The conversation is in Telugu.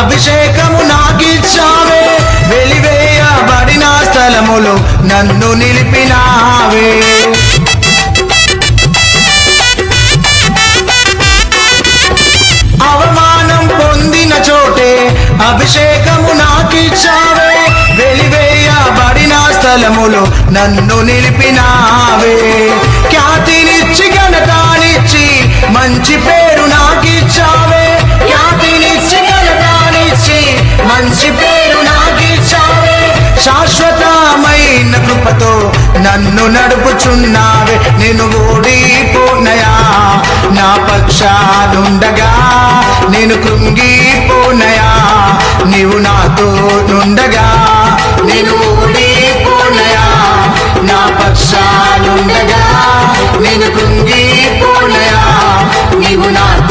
అభిషేకము నాకిచ్చావే, వెలివేయబడిన స్థలములో నన్ను నిలిపినావే. అవమానం పొందిన చోటే అభిషేకము నాకిచ్చావే, వెలివేయబడిన స్థలములో నన్ను నిలిపినావే. ఖ్యాతినిచ్చి ఘనతానిచ్చి మంచి పేరు నాకిచ్చావే, ఖ్యాతినిచ్చి ఘనతానిచ్చి మంచి పేరు నాకిచ్చావే. శాశ్వతమైన కృపతో నన్ను నడుపుచున్నావే. నేను ఓడిపోనయా నా పక్షానుండగా, నేను కృంగిపోనయా నీవు నాతో నుండగా. నేను ఓడిపోనయా నా పక్షానుండగా, నేను కృంగిపోనయా నీవు నాతో